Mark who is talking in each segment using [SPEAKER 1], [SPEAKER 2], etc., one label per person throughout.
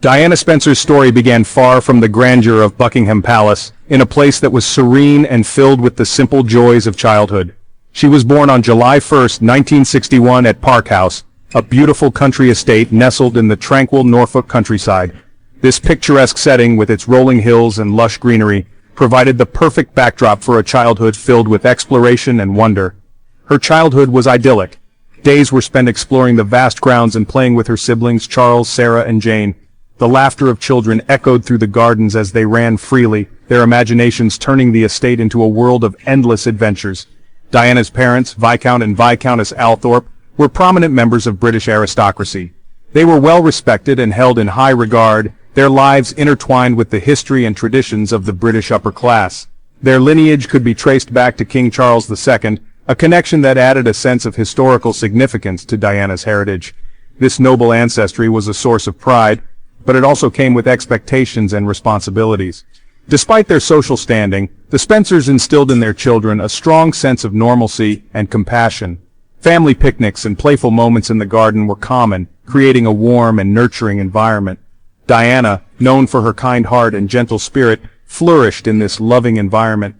[SPEAKER 1] Diana Spencer's story began far from the grandeur of Buckingham Palace, in a place that was serene and filled with the simple joys of childhood. She was born on July 1, 1961 at Park House, a beautiful country estate nestled in the tranquil Norfolk countryside. This picturesque setting, with its rolling hills and lush greenery, provided the perfect backdrop for a childhood filled with exploration and wonder. Her childhood was idyllic. Days were spent exploring the vast grounds and playing with her siblings Charles, Sarah, and Jane. The laughter of children echoed through the gardens as they ran freely, their imaginations turning the estate into a world of endless adventures. Diana's parents, Viscount and Viscountess Althorpe, were prominent members of British aristocracy. They were well respected and held in high regard, their lives intertwined with the history and traditions of the British upper class. Their lineage could be traced back to King Charles II, a connection that added a sense of historical significance to Diana's heritage. This noble ancestry was a source of pride, but it also came with expectations and responsibilities. Despite their social standing, the Spencers instilled in their children a strong sense of normalcy and compassion. Family picnics and playful moments in the garden were common, creating a warm and nurturing environment. Diana, known for her kind heart and gentle spirit, flourished in this loving environment.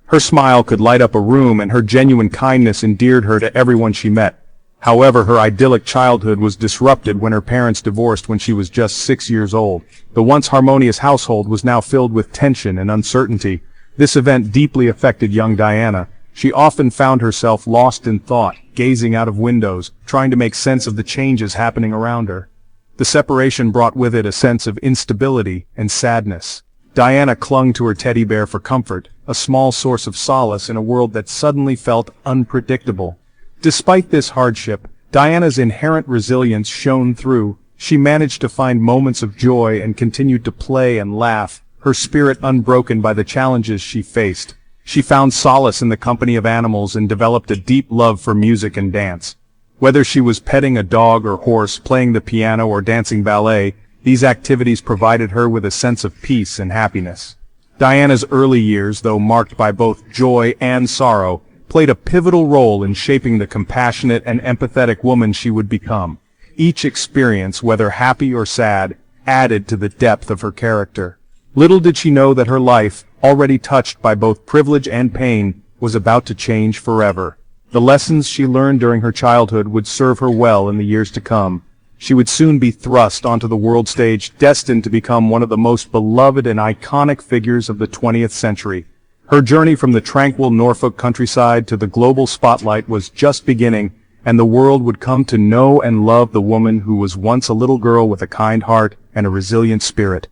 [SPEAKER 1] Her smile could light up a room, and her genuine kindness endeared her to everyone she met. However, her idyllic childhood was disrupted when her parents divorced when she was just 6 years old. The once harmonious household was now filled with tension and uncertainty. This event deeply affected young Diana. She often found herself lost in thought, gazing out of windows, trying to make sense of the changes happening around her. The separation brought with it a sense of instability and sadness. Diana clung to her teddy bear for comfort, a small source of solace in a world that suddenly felt unpredictable. Despite this hardship, Diana's inherent resilience shone through. She managed to find moments of joy and continued to play and laugh, her spirit unbroken by the challenges she faced. She found solace in the company of animals and developed a deep love for music and dance. Whether she was petting a dog or horse, playing the piano, or dancing ballet, these activities provided her with a sense of peace and happiness. Diana's early years, though marked by both joy and sorrow, played a pivotal role in shaping the compassionate and empathetic woman she would become. Each experience, whether happy or sad, added to the depth of her character. Little did she know that her life, already touched by both privilege and pain, was about to change forever. The lessons she learned during her childhood would serve her well in the years to come. She would soon be thrust onto the world stage, destined to become one of the most beloved and iconic figures of the 20th century. Her journey from the tranquil Norfolk countryside to the global spotlight was just beginning, and the world would come to know and love the woman who was once a little girl with a kind heart and a resilient spirit.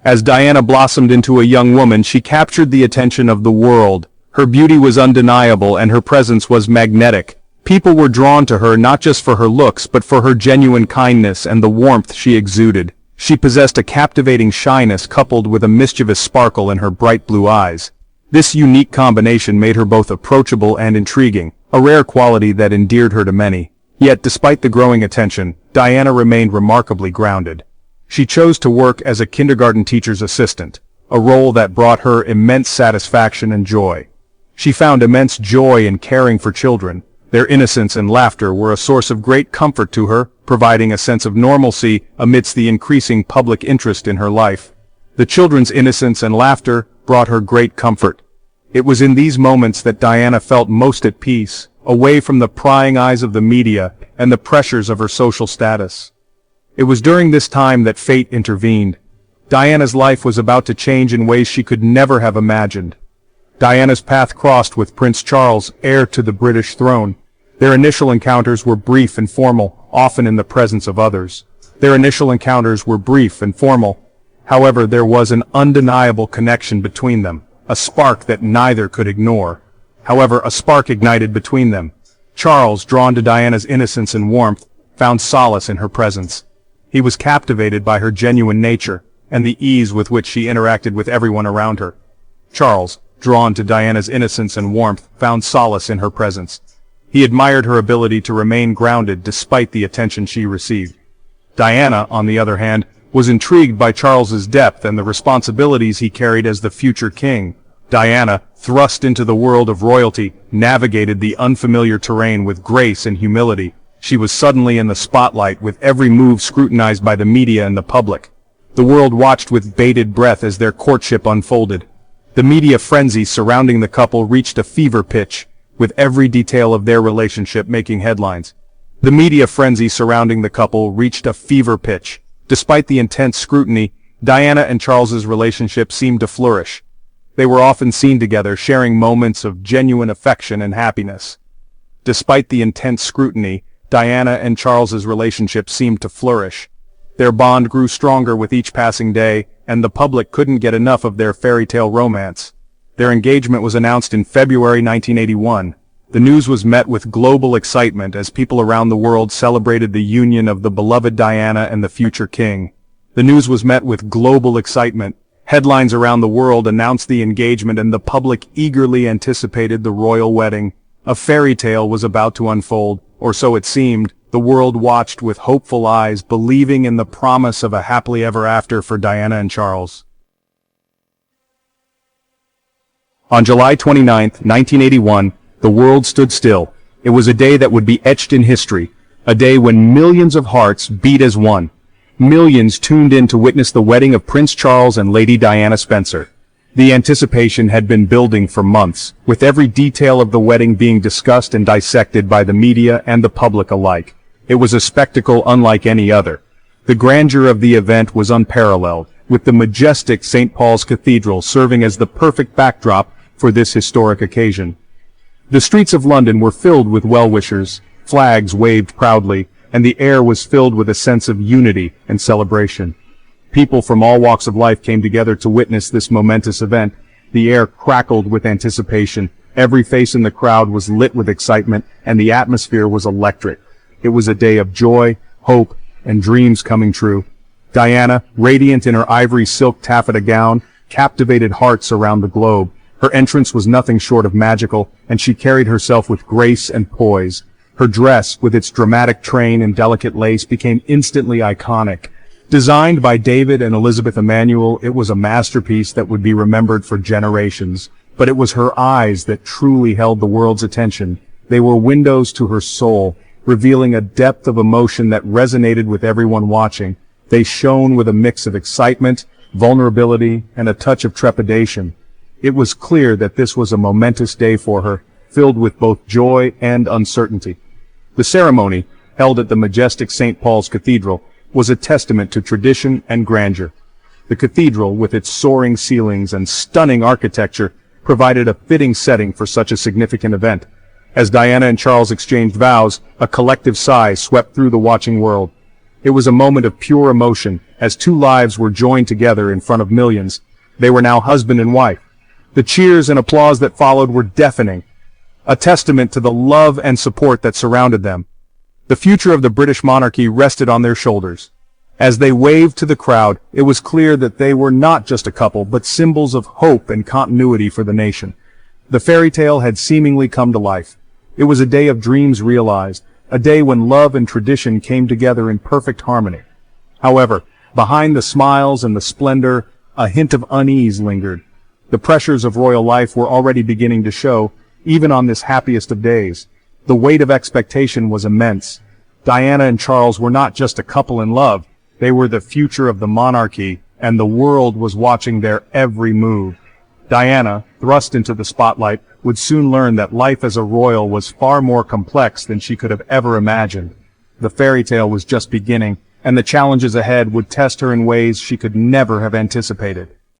[SPEAKER 1] As Diana blossomed into a young woman, she captured the attention of the world. Her beauty was undeniable and her presence was magnetic. People were drawn to her not just for her looks but for her genuine kindness and the warmth she exuded. She possessed a captivating shyness coupled with a mischievous sparkle in her bright blue eyes. This unique combination made her both approachable and intriguing, a rare quality that endeared her to many. Yet, despite the growing attention, Diana remained remarkably grounded. She chose to work as a kindergarten teacher's assistant, a role that brought her immense satisfaction and joy. She found immense joy in caring for children. Their innocence and laughter were a source of great comfort to her, providing a sense of normalcy amidst the increasing public interest in her life. The children's innocence and laughter brought her great comfort. It was in these moments that Diana felt most at peace, away from the prying eyes of the media and the pressures of her social status. It was during this time that fate intervened. Diana's life was about to change in ways she could never have imagined. Diana's path crossed with Prince Charles, heir to the British throne. Their initial encounters were brief and formal, often in the presence of others. However, there was an undeniable connection between them, a spark that neither could ignore. A spark ignited between them. Charles, drawn to Diana's innocence and warmth, found solace in her presence. He was captivated by her genuine nature, and the ease with which she interacted with everyone around her. Charles, drawn to Diana's innocence and warmth, found solace in her presence. He admired her ability to remain grounded despite the attention she received. Diana, on the other hand, was intrigued by Charles's depth and the responsibilities he carried as the future king. Diana, thrust into the world of royalty, navigated the unfamiliar terrain with grace and humility. She was suddenly in the spotlight, with every move scrutinized by the media and the public. The world watched with bated breath as their courtship unfolded. The media frenzy surrounding the couple reached a fever pitch, with every detail of their relationship making headlines. The media frenzy surrounding the couple reached a fever pitch. Despite the intense scrutiny, Diana and Charles's relationship seemed to flourish. They were often seen together, sharing moments of genuine affection and happiness. Despite the intense scrutiny, Diana and Charles's relationship seemed to flourish. Their bond grew stronger with each passing day, and the public couldn't get enough of their fairy tale romance. Their engagement was announced in February 1981. The news was met with global excitement as people around the world celebrated the union of the beloved Diana and the future king. The news was met with global excitement. Headlines around the world announced the engagement, and the public eagerly anticipated the royal wedding. A fairy tale was about to unfold, or so it seemed. The world watched with hopeful eyes, believing in the promise of a happily ever after for Diana and Charles. On July 29, 1981, the world stood still. It was a day that would be etched in history, a day when millions of hearts beat as one. Millions tuned in to witness the wedding of Prince Charles and Lady Diana Spencer. The anticipation had been building for months, with every detail of the wedding being discussed and dissected by the media and the public alike. It was a spectacle unlike any other. The grandeur of the event was unparalleled, with the majestic St. Paul's Cathedral serving as the perfect backdrop for this historic occasion. The streets of London were filled with well-wishers, flags waved proudly, and the air was filled with a sense of unity and celebration. People from all walks of life came together to witness this momentous event. The air crackled with anticipation, every face in the crowd was lit with excitement, and the atmosphere was electric. It was a day of joy, hope, and dreams coming true. Diana, radiant in her ivory silk taffeta gown, captivated hearts around the globe. Her entrance was nothing short of magical, and she carried herself with grace and poise. Her dress, with its dramatic train and delicate lace, became instantly iconic. Designed by David and Elizabeth Emanuel, it was a masterpiece that would be remembered for generations. But it was her eyes that truly held the world's attention. They were windows to her soul, revealing a depth of emotion that resonated with everyone watching. They shone with a mix of excitement, vulnerability, and a touch of trepidation. It was clear that this was a momentous day for her, filled with both joy and uncertainty. The ceremony, held at the majestic St. Paul's Cathedral, was a testament to tradition and grandeur. The cathedral, with its soaring ceilings and stunning architecture, provided a fitting setting for such a significant event. As Diana and Charles exchanged vows, a collective sigh swept through the watching world. It was a moment of pure emotion, as two lives were joined together in front of millions. They were now husband and wife. The cheers and applause that followed were deafening, a testament to the love and support that surrounded them. The future of the British monarchy rested on their shoulders. As they waved to the crowd, it was clear that they were not just a couple, but symbols of hope and continuity for the nation. The fairy tale had seemingly come to life. It was a day of dreams realized, a day when love and tradition came together in perfect harmony. However, behind the smiles and the splendor, a hint of unease lingered. The pressures of royal life were already beginning to show, even on this happiest of days. The weight of expectation was immense. Diana and Charles were not just a couple in love, they were the future of the monarchy, and the world was watching their every move. Diana, thrust into the spotlight, would soon learn that life as a royal was far more complex than she could have ever imagined. The fairy tale was just beginning, and the challenges ahead would test her in ways she could never have anticipated.